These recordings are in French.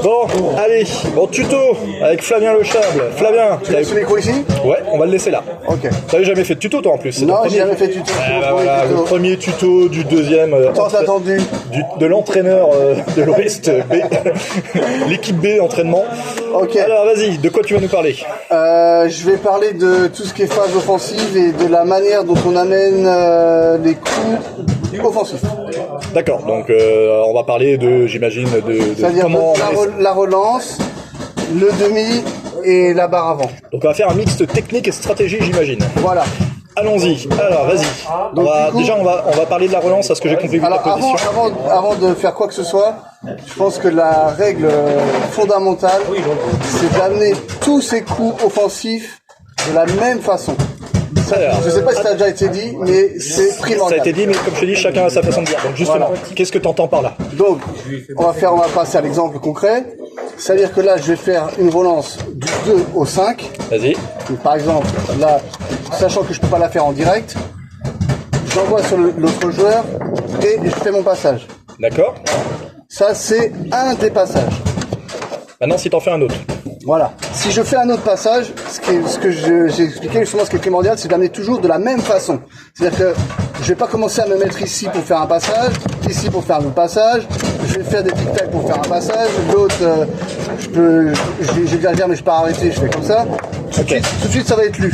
Bon, allez, bon tuto avec Flavien Le Chable. Flavien, tu laisses le micro ici? Ouais, on va le laisser là. Ok. T'avais jamais fait de tuto toi en plus? Non, j'ai jamais fait de tuto. Voilà, le premier tuto du deuxième. Tant attendu. De l'entraîneur de l'Ouest B. L'équipe B entraînement. Ok. Alors vas-y, de quoi tu vas nous parler? Je vais parler de tout ce qui est phase offensive et de la manière dont on amène les coups offensifs. D'accord, donc on va parler de, j'imagine, de c'est-à-dire comment... la relance, le demi et la barre avant. Donc on va faire un mix technique et stratégie, j'imagine. Voilà. Allons-y, alors vas-y. Déjà on va parler de la relance, à ce que j'ai compris de ta position. Avant de faire quoi que ce soit, je pense que la règle fondamentale, c'est d'amener tous ces coups offensifs de la même façon. Je sais pas si ça a déjà été dit, mais c'est primordial. Ça a été dit, mais comme je te dis, chacun a sa façon de dire. Donc justement, qu'est-ce que tu entends par là? Donc, on va passer à l'exemple concret. C'est-à-dire que là, je vais faire une relance du 2 au 5. Vas-y. Donc, par exemple, là, sachant que je peux pas la faire en direct, j'envoie sur l'autre joueur et je fais mon passage. D'accord. Ça, c'est un des passages. Maintenant, si t'en fais un autre. Voilà. Si je fais un autre passage, ce que j'ai expliqué justement, ce qui est primordial, c'est d'amener toujours de la même façon. C'est-à-dire que je vais pas commencer à me mettre ici pour faire un passage, ici pour faire un autre passage. Je vais faire des tic-tac pour faire un passage. L'autre, j'exagère, mais je peux arrêter, je fais comme ça. Tout de suite, ça va être lu.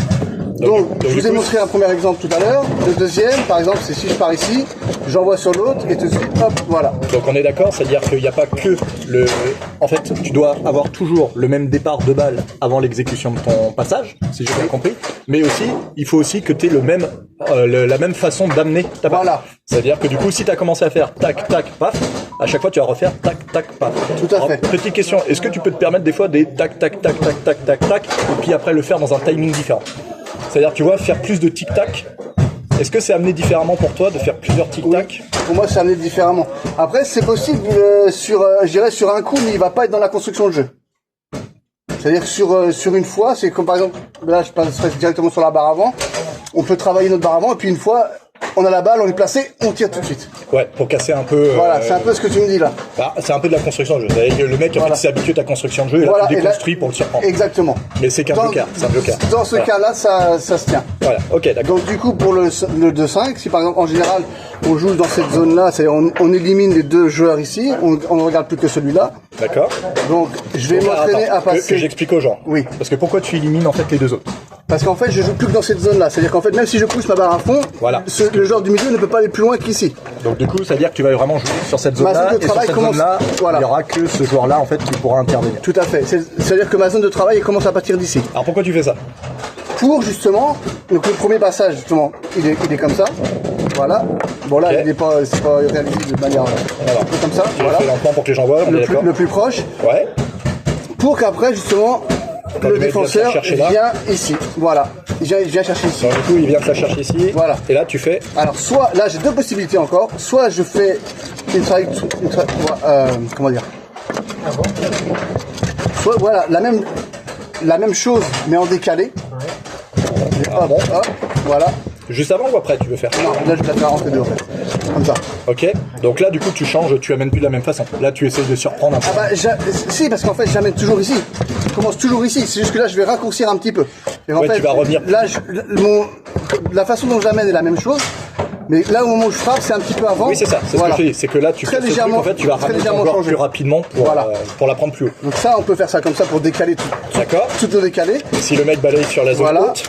Donc je vous ai montré un premier exemple tout à l'heure. Le deuxième, par exemple, c'est si je pars ici, j'envoie sur l'autre et tout de suite, hop, voilà. Donc on est d'accord, c'est-à-dire qu'il n'y a pas que le... En fait, tu dois avoir toujours le même départ de balle avant l'exécution de ton passage, si j'ai bien compris. Mais aussi, il faut aussi que tu aies la même façon d'amener ta balle. Voilà. C'est-à-dire que du coup, si tu as commencé à faire tac, tac, paf, à chaque fois tu vas refaire tac, tac, paf. Tout à fait. Petite question, est-ce que tu peux te permettre des fois des tac, tac, tac, tac, tac, tac, tac, et puis après le faire dans un timing différent? C'est-à-dire, tu vois, faire plus de tic-tac, est-ce que c'est amené différemment pour toi de faire plusieurs tic-tac? Oui, pour moi, c'est amené différemment. Après, c'est possible je dirais sur un coup, mais il va pas être dans la construction de jeu. C'est-à-dire que sur une fois, c'est comme par exemple, là, je passerai directement sur la barre avant, on peut travailler notre barre avant, et puis une fois, on a la balle, on est placé, on tire tout de suite. Ouais, pour casser un peu... Voilà, c'est un peu ce que tu me dis là. Bah, c'est un peu de la construction de jeu. Le mec, en fait, s'est habitué à ta construction de jeu, et là, tu déconstruis pour le surprendre. Exactement. Mais c'est qu'un bloqueur, c'est un bloqueur. Dans ce cas-là, ça se tient. Voilà, ok, d'accord. Donc du coup, pour le 2-5, si par exemple, en général, on joue dans cette zone-là, c'est-à-dire on élimine les deux joueurs ici, on ne regarde plus que celui-là. D'accord. Donc, je vais m'entraîner à passer... Que j'explique aux gens. Oui. Parce que pourquoi tu élimines, en fait, les deux autres? Parce qu'en fait, je joue plus que dans cette zone-là. C'est-à-dire qu'en fait, même si je pousse ma barre à fond, voilà. Le joueur du milieu ne peut pas aller plus loin qu'ici. Donc du coup, ça veut dire que tu vas vraiment jouer sur cette zone-là, et sur cette zone-là, voilà. Il n'y aura que ce joueur-là, en fait, qui pourra intervenir. Tout à fait. C'est-à-dire que ma zone de travail, elle commence à partir d'ici. Alors pourquoi tu fais ça? Pour justement, donc le premier passage, justement, il est comme ça. Voilà. Bon là, c'est pas réalisé de manière un peu comme ça. Voilà. Lentement pour que les gens voient. Le plus proche. Ouais. Pour qu'après, justement, le défenseur vient ici. Voilà. Il vient chercher ici. Donc, du coup, il vient te la chercher ici. Voilà. Et là, tu fais. Alors, soit, là, j'ai deux possibilités encore. Soit je fais comment dire? Soit, voilà, la même chose, mais en décalé. Hop, hop, voilà. Juste avant ou après, tu veux faire? Non, là, je vais la faire entre deux, en fait. Comme ça. Ok. Donc là, du coup, tu changes, tu amènes plus de la même façon. Là, tu essayes de surprendre un peu. Ah bah, si, parce qu'en fait, j'amène toujours ici. Je commence toujours ici. C'est juste que là, je vais raccourcir un petit peu. Et en fait, tu vas revenir. Là, la façon dont j'amène est la même chose. Mais là, au moment où je frappe, c'est un petit peu avant. Oui, c'est ça. C'est ce que je te dis. C'est que là, tu très légèrement, en fait, tu vas ramener ton joueur plus rapidement pour la prendre plus haut. Donc ça, on peut faire ça comme ça pour décaler tout. D'accord. Tout le décaler. Et si le mec balaye sur la zone haute.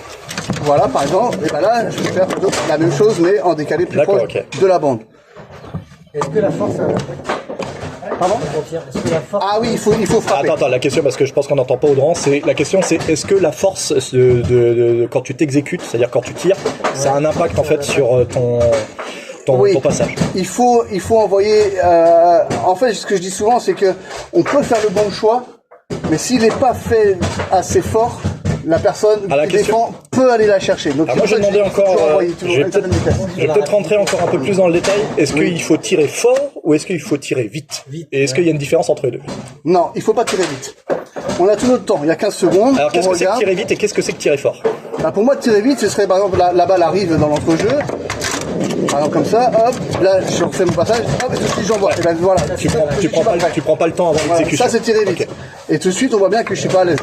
Voilà, par exemple, et ben là, je vais faire la même chose, mais en décalé plus proche de la bande. Est-ce que la force... Pardon? Est-ce que la force... Ah oui, il faut frapper. Attends, la question, parce que je pense qu'on n'entend pas Audran, la question c'est est-ce que la force quand tu t'exécutes, c'est-à-dire quand tu tires, ça a un impact en fait sur ton passage? Il faut envoyer... en fait, ce que je dis souvent, c'est que on peut faire le bon choix, mais s'il n'est pas fait assez fort, la personne qui défend peut aller la chercher. Donc, moi, je demandais encore. Je vais peut-être rentrer encore un peu plus dans le détail. Est-ce qu'il faut tirer fort ou est-ce qu'il faut tirer vite? Et est-ce qu'il y a une différence entre les deux? Non, il faut pas tirer vite. On a tout notre temps. Il y a 15 secondes. Alors, qu'est-ce que c'est que tirer vite et qu'est-ce que c'est que tirer fort? Pour moi, tirer vite, ce serait par exemple la balle arrive dans l'entrejeu. Par exemple comme ça, hop, là je refais mon passage, hop, et tout de suite j'envoie. Et ben voilà. Tu prends pas le temps avant Voilà, l'exécution. ça c'est tiré vite. Ok. Et tout de suite on voit bien que je suis pas à l'aise.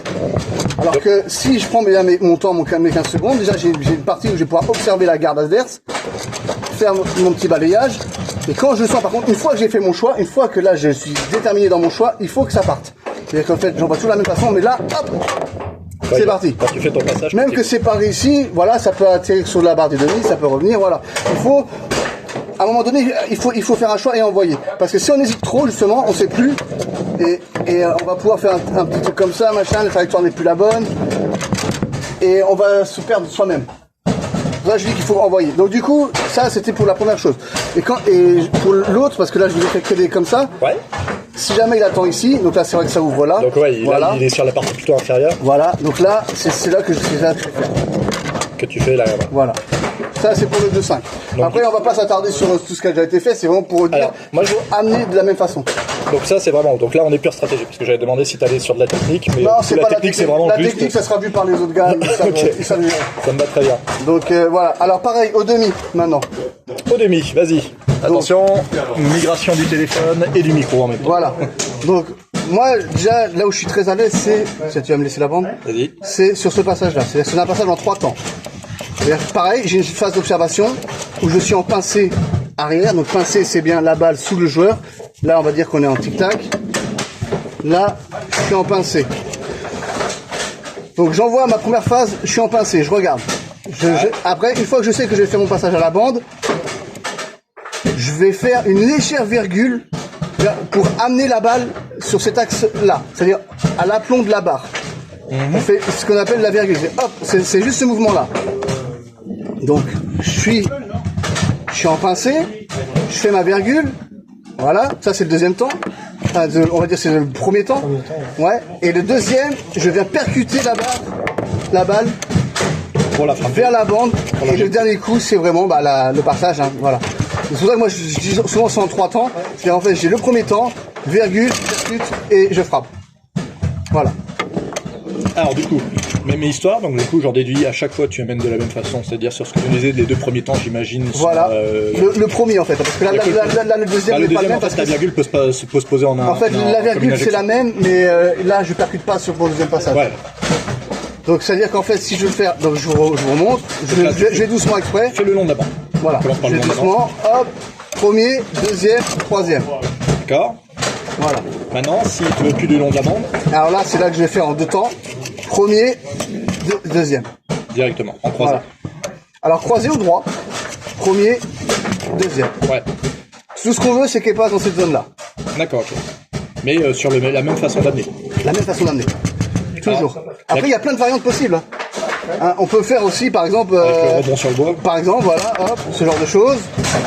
Alors que si je prends mon temps, mes 15 secondes, déjà j'ai une partie où je vais pouvoir observer la garde adverse, faire mon petit balayage. Et quand je sens par contre, une fois que j'ai fait mon choix, une fois que là je suis déterminé dans mon choix, il faut que ça parte. C'est-à-dire qu'en fait j'envoie toujours de la même façon, mais là, hop, c'est parti. Quand tu fais ton passage, Même que c'est par ici, voilà, ça peut atterrir sur la barre des demi, ça peut revenir, voilà. Il faut, à un moment donné, il faut faire un choix et envoyer. Parce que si on hésite trop, justement, on sait plus. Et on va pouvoir faire un petit truc comme ça, machin, la trajectoire n'est plus la bonne. Et on va se perdre soi-même. Là, je dis qu'il faut envoyer. Donc du coup, ça c'était pour la première chose. Et pour l'autre, parce que là je vous ai fait que des comme ça. Ouais. Si jamais il attend ici, donc là c'est vrai que ça ouvre là. Donc ouais, voilà. là, il est sur la partie plutôt inférieure. Voilà, donc là c'est là que je fais faire. Que tu fais là. Voilà. Ça c'est pour le 2-5. Après on va pas s'attarder sur tout ce qui a déjà été fait, c'est vraiment pour dire, moi je veux amener de la même façon. Donc ça c'est vraiment, donc là on est pure stratégie, parce que j'avais demandé si t'allais sur de la technique, mais Non, la technique c'est vraiment la juste... technique ça sera vu par les autres gars, Ok. ils savent. Ça me va très bien. Donc voilà, alors pareil, au demi maintenant. Au demi, vas-y. Attention, migration du téléphone et du micro en même temps. Voilà. Donc moi déjà là où je suis très à l'aise c'est, tu vas me laisser la bande, Vas-y. c'est sur ce passage là, c'est un passage en 3 temps. C'est-à-dire, pareil, j'ai une phase d'observation où je suis en pincée arrière. Donc pincée, c'est bien la balle sous le joueur. Là, on va dire qu'on est en tic-tac. Là, je suis en pincée. Donc j'envoie ma première phase, je suis en pincée, je regarde. Après, une fois que je sais que je vais faire mon passage à la bande, je vais faire une légère virgule pour amener la balle sur cet axe-là, c'est-à-dire à l'aplomb de la barre. On fait ce qu'on appelle la virgule. Hop, c'est juste ce mouvement-là. Donc, je suis en pincée, je fais ma virgule, voilà, ça c'est le deuxième temps, enfin, on va dire c'est le premier temps, ouais, et le deuxième, je viens percuter la balle Pour la frappe. vers la bande, et le dernier coup c'est vraiment le passage, hein, voilà. C'est pour ça que moi je dis souvent c'est en 3 temps, c'est en fait j'ai le premier temps, virgule, percute, et je frappe. Voilà. Alors du coup, même histoire, donc du coup j'en déduis à chaque fois tu amènes de la même façon, c'est-à-dire sur ce que tu disais les 2 premiers temps j'imagine. Voilà, le premier en fait, parce que là le deuxième n'est pas le même. Parce que la virgule peut se poser en un. En fait la virgule c'est la même, mais là je percute pas sur le deuxième passage. Ouais. Donc c'est à dire qu'en fait si je veux le faire, donc je vous remonte, je vais doucement exprès. Fais le long de la bande. Voilà, je vais doucement, hop, premier, deuxième, troisième. D'accord. Voilà. Maintenant, si tu veux plus du long de la bande, Alors là c'est là que je vais faire en 2 temps. Premier, deuxième. directement, en croisé. Voilà. Alors croisé ou droit. Premier, deuxième. Ouais. Tout ce qu'on veut c'est qu'elle passe dans cette zone-là. D'accord, ok. Mais sur la même façon d'amener. La même façon d'amener. Toujours. Après il y a plein de variantes possibles. Hein, on peut faire aussi par exemple... Avec le rebond sur le bois. Par exemple, voilà, hop, ce genre de choses.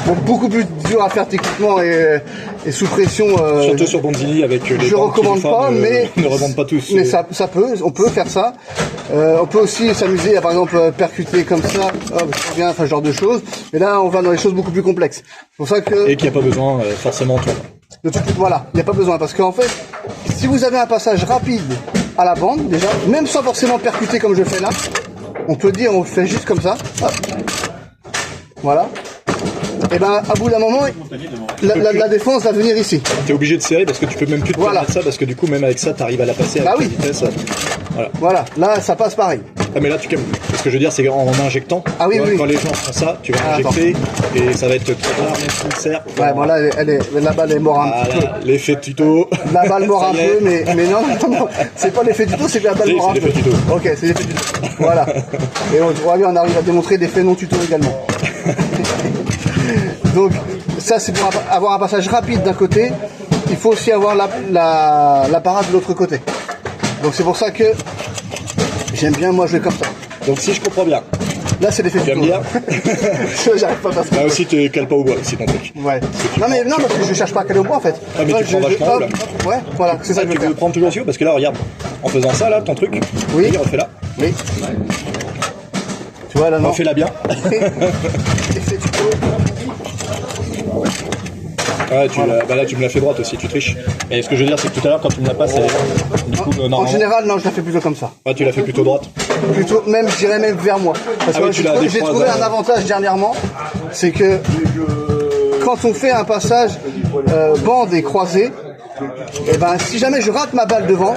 Bon, beaucoup plus dur à faire techniquement et sous pression. Surtout sur Bonzini avec les je bandes recommande qui, pas, mais ne rebondent pas tous. Mais ça on peut faire ça. On peut aussi s'amuser à par exemple percuter comme ça, hop, je reviens, enfin ce genre de choses. Mais là, on va dans les choses beaucoup plus complexes. C'est pour ça que Et qu'il n'y a pas besoin forcément de toi. de tout, voilà, il n'y a pas besoin parce qu'en fait, si vous avez un passage rapide à la bande déjà, même sans forcément percuter comme je fais là, on peut dire on le fait juste comme ça. Hop. Voilà. Et ben à bout d'un moment, la défense va venir ici. T'es obligé de serrer parce que tu peux même plus te permettre ça parce que du coup même avec ça t'arrives à la passer avec vitesse. Voilà, là ça passe pareil. Ah mais là tu calmes. Ce que je veux dire c'est qu'en injectant, quand les gens font ça, tu vas injecter et ça va être trop tard même s'il sert. Ouais bon là la balle est morte un petit peu. L'effet tuto. La balle mord un peu mais non, c'est pas l'effet tuto, c'est que la balle mord un peu. Tuto. Ok, c'est l'effet tuto. Voilà. Et on arrive à démontrer des faits non tuto également. Donc ça c'est pour avoir un passage rapide d'un côté, il faut aussi avoir la parade de l'autre côté. Donc c'est pour ça que j'aime bien moi jouer comme ça. Donc si je comprends bien, là c'est l'effet tuto. Tu vas me dire j'arrive pas à passer. Là aussi tu cales pas au bois aussi ton truc. Ouais. Non parce que je cherche pas à caler au bois en fait. Ah mais tu prends vachement haut là. Ouais, voilà, c'est ça que je veux tu veux prendre toujours aussi haut parce que là regarde, en faisant ça là ton truc, oui, refais là. Oui. Tu vois là non. Refais-la bien. Effet tuto. Ouais, là tu me l'as fait droite aussi, tu triches. Et ce que je veux dire c'est que tout à l'heure quand tu me l'as passé, du coup En général non, je la fais plutôt comme ça. Ouais, tu l'as fait plutôt droite. plutôt, même, je dirais même vers moi. Parce que j'ai trouvé un avantage dernièrement, c'est que quand on fait un passage bande et croisée, et ben si jamais je rate ma balle devant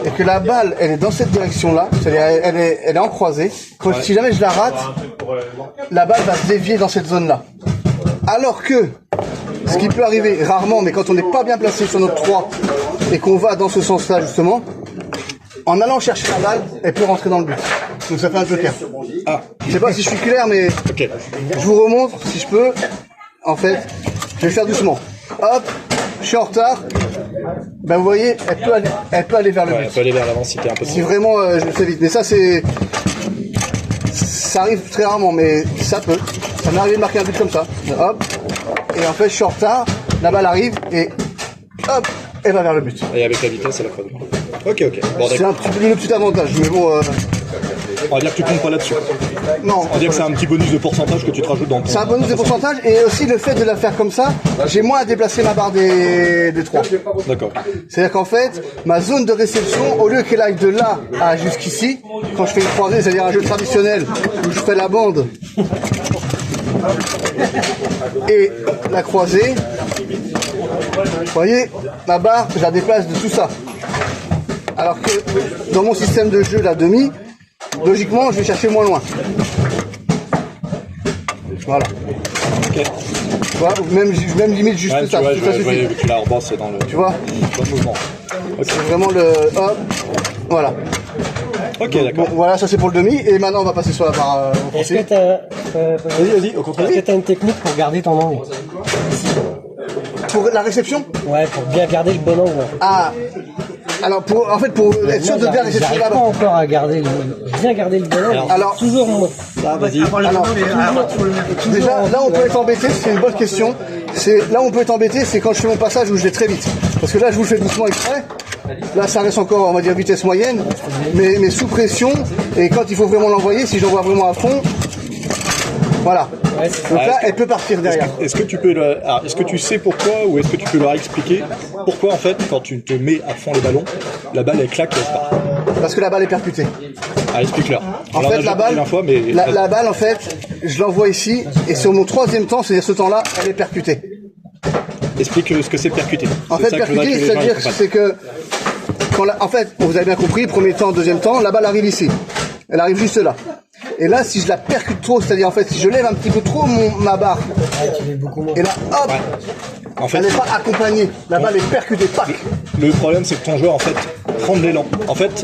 et que la balle elle est dans cette direction-là, c'est-à-dire elle est en croisée, si jamais je la rate, la balle va se dévier dans cette zone-là. Alors que ce qui peut arriver rarement, mais quand on n'est pas bien placé sur notre 3 et qu'on va dans ce sens-là justement, en allant chercher la balle, elle peut rentrer dans le but. Donc ça fait un joker. Ah. Je sais pas si je suis clair, mais okay. Je vous remontre si je peux. En fait, je vais faire doucement. Hop, je suis en retard. Ben vous voyez, elle peut aller vers le but. Elle peut aller vers l'avant si t'es un peu. Si vraiment je le fais vite. Mais ça arrive très rarement, mais ça peut. Ça m'est arrivé de marquer un but comme ça. Hop. Et en fait, je suis en retard. La balle arrive et hop, elle va vers le but. Et avec la vitesse, elle a pas de. Ok. Bon, c'est le petit avantage, mais bon. On va dire que tu comptes pas là-dessus. Non. On va dire que c'est un petit bonus de pourcentage que tu te rajoutes dans le. C'est un bonus de pourcentage et aussi le fait de la faire comme ça, j'ai moins à déplacer ma barre des 3. D'accord. C'est-à-dire qu'en fait, ma zone de réception, au lieu qu'elle aille de là à jusqu'ici, quand je fais une croisée, c'est-à-dire un jeu traditionnel où je fais la bande et la croisée, vous voyez, ma barre, je la déplace de tout ça. Alors que dans mon système de jeu, la demi, logiquement, je vais chercher moins loin. Voilà. Ok. Tu vois, même limite juste ça. Ça suffit. Tu la rebosses dans le. Tu vois. Bon mouvement. Okay. C'est vraiment le hop. Voilà. Ok, d'accord. Bon, voilà, ça c'est pour le demi. Et maintenant, on va passer sur la barre offensive. Est-ce que vas-y, au contraire. Est-ce que t'as une technique pour garder ton angle? Pour la réception? Ouais, pour bien garder le bon angle. Ah. Alors pour être sûr de bien réceptionner la balle. Pas encore à garder bien garder le bon angle. Alors toujours moi. Vas-y. Déjà là on peut être embêté, c'est une bonne question. Là on peut être embêté, c'est quand je fais mon passage où je vais très vite. Parce que là je vous le fais doucement exprès. Là ça reste encore on va dire vitesse moyenne, mais sous pression et quand il faut vraiment l'envoyer, si j'envoie vraiment à fond, voilà. Donc là, elle peut partir derrière. Est-ce que tu peux est-ce que tu sais pourquoi ou est-ce que tu peux leur expliquer pourquoi en fait quand tu te mets à fond les ballons, la balle elle claque et elle part? Parce que la balle est percutée. Ah, explique-leur. En fait, la balle en fait, je l'envoie ici et sur mon troisième temps, c'est-à-dire ce temps-là, elle est percutée. Explique ce que c'est percuté. En fait, percuté, c'est-à-dire c'est que en fait, vous avez bien compris, premier temps, deuxième temps, la balle arrive ici. Elle arrive juste là. Et là, si je la percute trop, c'est-à-dire en fait, si je lève un petit peu trop ma barre, et là, hop, en fait, elle n'est pas accompagnée. La balle est percutée, pack. Le problème, c'est que ton joueur, en fait, prend de l'élan. En fait,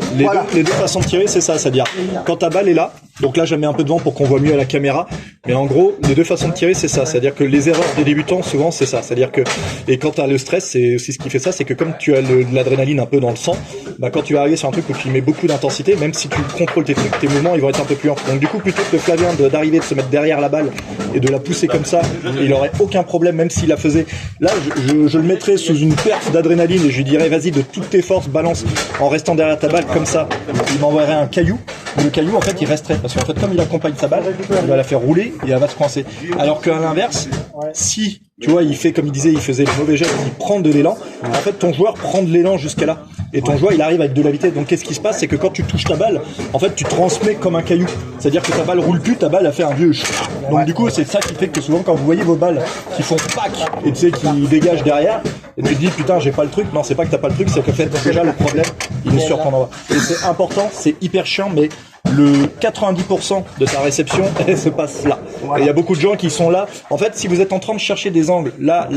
les deux façons de tirer, c'est ça. C'est-à-dire, quand ta balle est là, donc là, je la mets un peu devant pour qu'on voit mieux à la caméra. Mais en gros, les deux façons de tirer, c'est ça. C'est-à-dire que les erreurs des débutants, souvent, c'est ça. C'est-à-dire que, et quand tu as le stress, c'est aussi ce qui fait ça, c'est que comme tu as de l'adrénaline un peu dans le sang, bah, quand tu vas arriver sur un truc où tu mets beaucoup d'intensité, même si tu contrôles tes trucs, tes mouvements, ils vont être un peu plus lents. Donc, du coup, plutôt que Flavien d'arriver, de se mettre derrière la balle et de la pousser comme ça, il aurait aucun problème, même s'il la faisait. Là, je le mettrais sous une perte d'adrénaline et je lui dirais, vas-y, de toutes tes forces, balance en restant derrière ta balle comme ça. Il m'enverrait un caillou. Le caillou, en fait, il resterait. Parce qu'en fait, comme il accompagne sa balle, il va la faire rouler et elle va se coincer. Alors qu'à l'inverse, si, tu vois, il fait, comme il disait, il faisait le mauvais geste, il prend de l'élan, en fait, ton joueur prend de l'élan jusqu'à là. Et ton joueur, il arrive avec de la vitesse. Donc, qu'est-ce qui se passe? C'est que quand tu touches ta balle, en fait, tu transmets comme un caillou. C'est-à-dire que ta balle roule plus, ta balle a fait un vieux. Donc, du coup, c'est ça qui fait que souvent, quand vous voyez vos balles qui font pack et tu sais, qui dégagent derrière, et tu te dis, putain, j'ai pas le truc. Non, c'est pas que t'as pas le truc, c'est que, en fait, déjà, le problème, il est surprendra. Et c'est important, c'est hyper chiant, mais le 90% de ta réception, elle se passe là. Et il y a beaucoup de gens qui sont là. En fait, si vous êtes en train de chercher des angles, là,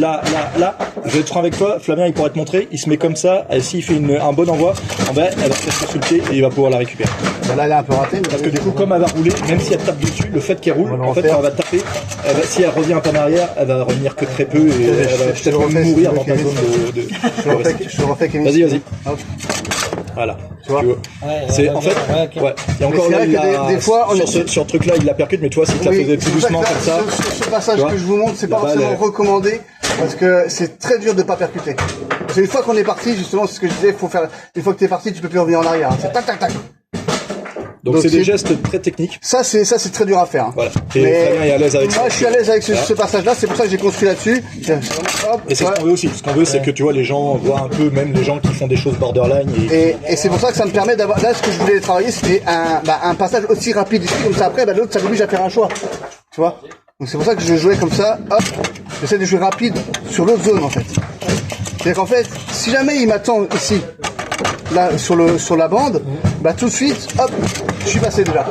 je vais être franc avec toi, Flavien, il pourrait te montrer, il se met comme ça, et s'il fait un bon envoi, en vrai, elle va se faire sous le pied et il va pouvoir la récupérer. Là, elle est un peu ratée. Parce que du coup, comme elle va rouler, même si elle tape dessus, le fait qu'elle roule, en fait, quand elle va taper, si elle revient un peu en arrière, elle va revenir que très peu et elle va peut-être même mourir dans ta zone de je le refais, Kevin. Vas-y. Voilà. Tu vois. C'est en fait, ouais. Et encore là, des fois, sur ce truc-là, il la percute, mais tu vois, si tu la faisais plus doucement comme ça. Ce passage que je vous montre, c'est pas forcément recommandé parce que c'est très dur de pas percuter. Parce qu'une fois qu'on est parti, justement, c'est ce que je disais, une fois que t'es parti, tu peux plus revenir en arrière. C'est tac. Donc c'est des gestes très techniques. Ça c'est très dur à faire. Hein. Voilà. Et Flavien est à l'aise avec ça. Moi je suis à l'aise avec ce passage-là, c'est pour ça que j'ai construit là-dessus. Hop, et c'est ce qu'on veut aussi. Ce qu'on veut, c'est que tu vois les gens voient un peu, même les gens qui font des choses borderline. Et c'est pour ça que ça me permet d'avoir. Là, ce que je voulais travailler, c'était un passage aussi rapide ici, comme ça. Après, l'autre, ça m'oblige à faire un choix. Tu vois. Donc c'est pour ça que je jouais comme ça. Hop, j'essaie de jouer rapide sur l'autre zone en fait. C'est-à-dire qu'en fait, si jamais il m'attend ici, là sur la bande, bah tout de suite, hop, je suis passé déjà.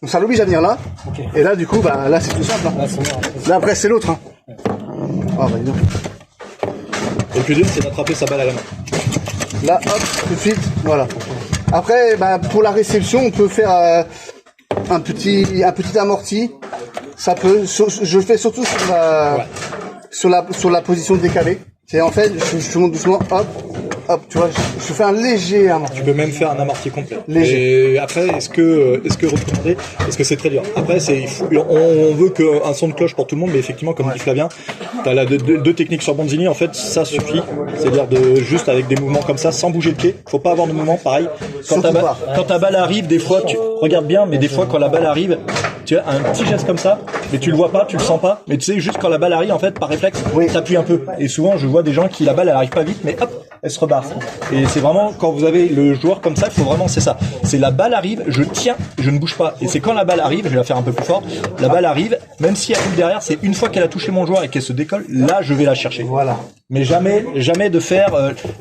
Donc ça l'oblige à venir là. Okay. Et là, du coup, bah là c'est tout simple. Hein. Là après c'est l'autre. Hein. Oh, bah, dis donc. Et le plus dur, c'est d'attraper sa balle à la main. Là, hop, tout de suite, voilà. Après, bah, pour la réception, on peut faire un petit amorti. Ça peut. Je le fais surtout sur la position décalée. C'est en fait, je monte doucement, hop, hop, tu vois, je fais un léger amorti. Tu peux même faire un amorti complet. Léger. Et après, est-ce que recommander, est-ce que c'est très dur. Après, on veut qu'un son de cloche pour tout le monde, mais effectivement, comme dit Flavien, t'as là deux techniques sur Bonzini, en fait, ça suffit. C'est-à-dire juste avec des mouvements comme ça, sans bouger le pied. Faut pas avoir de mouvement pareil. Quand ta balle arrive, des fois, tu regardes bien, mais des fois, quand la balle arrive, tu as un petit geste comme ça, mais tu le vois pas, tu le sens pas, mais tu sais, juste quand la balle arrive, en fait, par réflexe, t'appuies un peu. Et souvent, je vois des gens qui, la balle, elle arrive pas vite, mais hop, elle se rebarre. Et c'est vraiment, quand vous avez le joueur comme ça, il faut vraiment, c'est ça. C'est la balle arrive, je tiens, je ne bouge pas. Et c'est quand la balle arrive, je vais la faire un peu plus fort, la balle arrive, même si elle arrive derrière, c'est une fois qu'elle a touché mon joueur et qu'elle se décolle, là, je vais la chercher. Voilà. Mais jamais de faire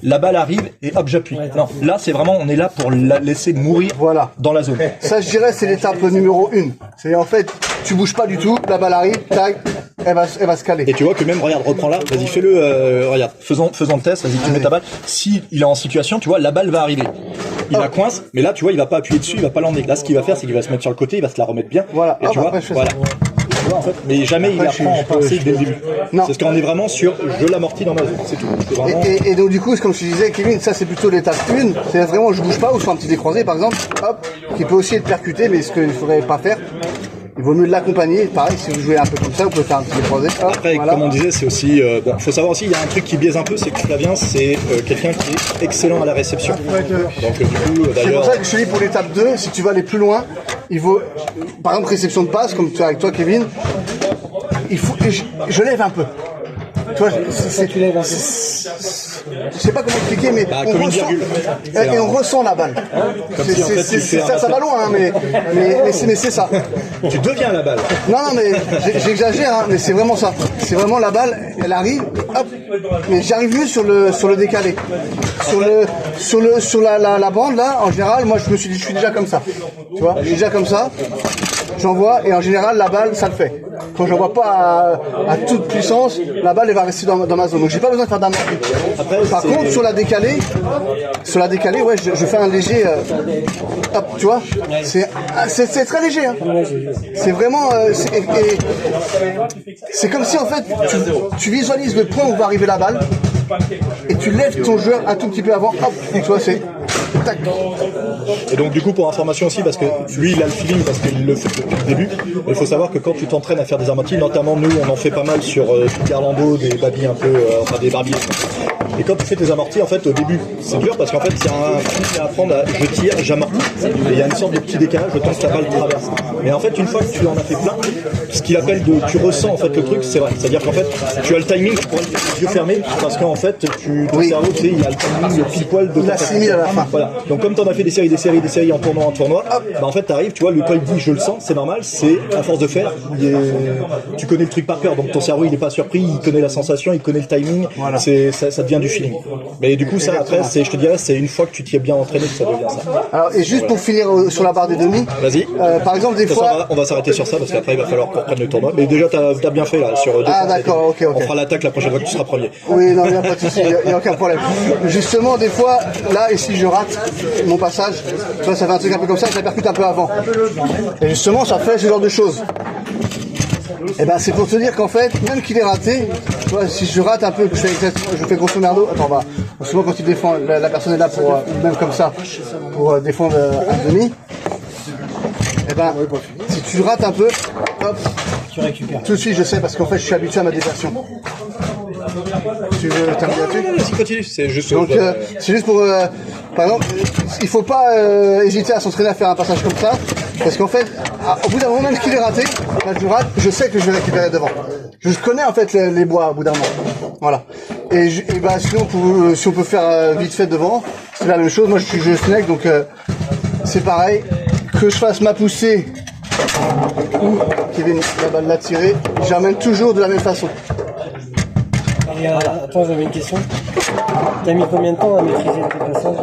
la balle arrive et hop j'appuie. Non, là c'est vraiment on est là pour la laisser mourir dans la zone. Ça je dirais c'est l'étape numéro 1. C'est en fait tu bouges pas du tout, la balle arrive, tac, elle va se caler. Et tu vois que même regarde reprends là, vas-y fais-le, regarde faisons le test, vas-y tu mets ta balle. Si il est en situation, tu vois la balle va arriver. Il la coince, mais là tu vois il va pas appuyer dessus, il va pas l'emmener. Là ce qu'il va faire c'est qu'il va se mettre sur le côté, il va se la remettre bien. Voilà. Et tu vois, voilà. En fait, mais jamais il apprend en pensée dès le début. Non. C'est ce qu'on est vraiment sur je l'amortis dans ma zone, c'est tout. Vraiment... Et donc du coup, comme je te disais, Kevin, ça c'est plutôt l'étape 1, c'est vraiment je bouge pas ou sur un petit décroisé par exemple, hop, qui peut aussi être percuté, mais ce qu'il faudrait pas faire. Il vaut mieux l'accompagner. Pareil, si vous jouez un peu comme ça, vous pouvez faire un petit décroisé. Après, voilà. Comme on disait, c'est aussi bon. Faut savoir aussi, il y a un truc qui biaise un peu, c'est que Flavien, c'est quelqu'un qui est excellent à la réception. Donc du coup, d'ailleurs. C'est pour ça que je te dis pour l'étape 2, si tu vas aller plus loin, il vaut, par exemple, réception de passe, comme tu as avec toi, Kevin. Il faut, je lève un peu. Tu vois, tu lèves un peu. Je sais pas comment expliquer, mais on ressent, et on ressent la balle. Ça va loin, hein, mais c'est ça. Tu deviens la balle. Non, mais j'exagère, hein, mais c'est vraiment ça. C'est vraiment la balle, elle arrive, hop, mais j'arrive mieux sur le décalé. Sur la bande là, en général, moi je me suis dit, je suis déjà comme ça. Tu vois, déjà comme ça. J'envoie et en général la balle ça le fait. Quand j'envoie pas à toute puissance, la balle elle va rester dans ma zone. Donc j'ai pas besoin de faire d'amorti. Par contre sur la décalée, ouais, je fais un léger hop, tu vois. C'est très léger hein. C'est vraiment c'est comme si en fait tu visualises le point où va arriver la balle et tu lèves ton joueur un tout petit peu avant, hop, tu vois, c'est tac. Et donc du coup pour information aussi, parce que lui il a le feeling parce qu'il le fait depuis le début, il faut savoir que quand tu t'entraînes à faire des amortis, notamment nous on en fait pas mal sur des Garlambo, des babilles un peu, enfin des barbiers. Et quand tu fais tes amortis, en fait au début c'est dur parce qu'en fait il y a un truc à apprendre à je tire, j'amortis. Et il y a une sorte de petit décalage, je tente que la balle traverse. Mais en fait une fois que tu en as fait plein, ce qu'il appelle tu ressens en fait le truc, c'est vrai. C'est-à-dire qu'en fait tu as le timing pour les yeux fermés parce qu'en fait ton cerveau tu sais il a le timing pile poil de il assimile à la fin. Voilà. Donc comme tu en as fait des séries en tournoi, hop, bah en fait t'arrives, tu vois, le col dit je le sens, c'est normal, c'est à force de faire, tu connais le truc par cœur, donc ton cerveau il est pas surpris, il connaît la sensation, il connaît le timing, voilà. Ça devient du feeling. Mais du coup ça après, je te dirais, c'est une fois que tu t'y es bien entraîné que ça devient ça. Alors et juste pour finir sur la barre des demi, vas-y. Par exemple des fois, on va s'arrêter sur ça parce qu'après il va falloir qu'on reprenne le tournoi. Mais déjà t'as bien fait là sur deux. Ah d'accord, ok. On fera l'attaque la prochaine fois que tu seras premier. Oui, non, il n'y a pas de souci, il n'y a aucun problème. Justement, des fois, là, et si je rate mon passage, tu vois, ça fait un truc un peu comme ça, ça percute un peu avant. Et justement, ça fait ce genre de choses. Et ben, c'est pour te dire qu'en fait, même qu'il est raté, tu vois, si je rate un peu, que je fais grosso merdo, attends, bah, souvent quand il défend, la personne est là pour, même comme ça, pour défendre un demi. Et ben, si tu rates un peu, hop, tu récupères. Tout de suite, je sais, parce qu'en fait, je suis habitué à ma déversion. Tu veux terminer là-dessus? Vas-y, continue. C'est juste. Donc c'est juste pour, par exemple, il faut pas hésiter à s'entraîner à faire un passage comme ça, parce qu'en fait, au bout d'un moment, même qu'il est raté, quand je rate, je sais que je vais récupérer devant. Je connais en fait les bois au bout d'un moment. Voilà. Et bah sinon, si on peut faire vite fait devant, c'est la même chose. Moi, je suis jeu snake, donc c'est pareil. Que je fasse ma poussée ou Kevin la balle l'a tirée, j'amène toujours de la même façon. Et, attends, j'avais une question. T'as mis combien de temps à maîtriser tes passages?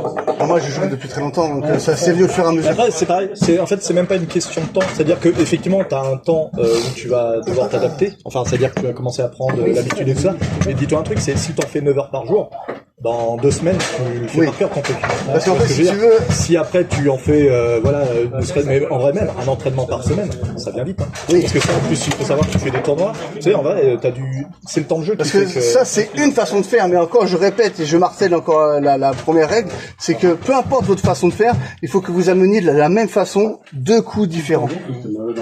Moi, je joue depuis très longtemps, donc ça c'est mieux de faire à mesure. Après, c'est pareil. En fait, c'est même pas une question de temps. C'est-à-dire que effectivement, t'as un temps où tu vas devoir t'adapter. Enfin, c'est-à-dire que tu vas commencer à prendre l'habitude et tout ça. Mais dis-toi un truc, c'est si t'en fais 9 heures par jour, dans 2 semaines, tu fais par cœur ton truc. Parce qu'en fait, si tu veux, si après tu en fais, mais en vrai même, un entraînement par semaine, ça vient vite. Hein. Oui. Parce que ça, en plus, il faut savoir que tu fais des tournois. Tu sais, en vrai, c'est le temps de jeu. parce que ça c'est une façon de faire, mais encore, je répète et je martèle encore la première règle, c'est que peu importe votre façon de faire, il faut que vous ameniez de la même façon 2 coups différents.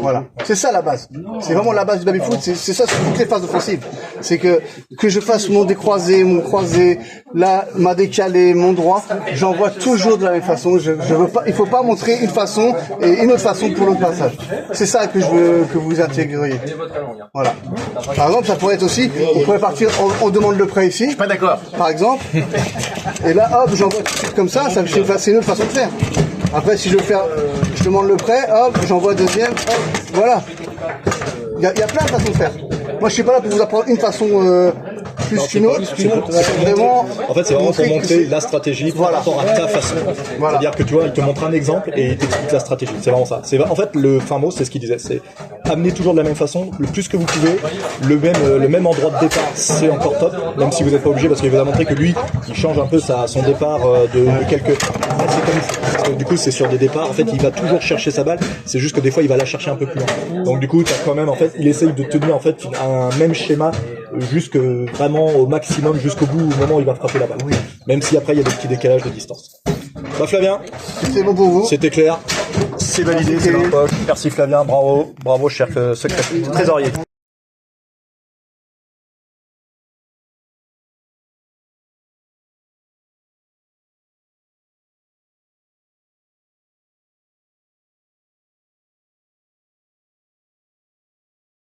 Voilà, c'est ça la base. C'est vraiment la base du baby-foot. C'est ça sur toutes les phases offensives. C'est que je fasse mon décroisé, mon croisé, là ma décalé, mon droit, j'envoie toujours de la même façon. Je veux pas, il faut pas montrer une façon et une autre façon pour l'autre passage. C'est ça que je veux que vous intégriez. Voilà. Par exemple, ça pourrait être aussi, on pourrait partir, on demande le prêt ici. Pas d'accord. Par exemple. Et là, hop, j'envoie tout de suite comme ça, c'est une autre façon de faire. Après, si je veux faire, je demande le prêt, hop, j'envoie deuxième, hop, voilà. Il y a plein de façons de faire. Moi, je suis pas là pour vous apprendre une façon plus qu'une autre. C'est vraiment. En fait, c'est vraiment pour montrer la stratégie par Voilà. rapport à ta façon. Voilà. C'est-à-dire que tu vois, il te montre un exemple et il t'explique la stratégie. C'est vraiment ça. En fait, le fin mot, c'est ce qu'il disait. C'est amener toujours de la même façon, le plus que vous pouvez, le même endroit de départ, c'est encore top, même si vous n'êtes pas obligé, parce qu'il va montrer que lui, il change un peu son départ de quelques. C'est comme parce que du coup, c'est sur des départs. En fait, il va toujours chercher sa balle. C'est juste que des fois, il va la chercher un peu plus loin. Donc du coup, t'as quand même, en fait, il essaye de tenir en fait un même schéma jusque vraiment au maximum jusqu'au bout au moment où il va frapper la balle. Oui. Même si après il y a des petits décalages de distance. Bah Flavien, C'est bon pour vous. c'était clair. C'est validé, c'est dans la poche. Merci Flavien, bravo, cher secrétaire trésorier.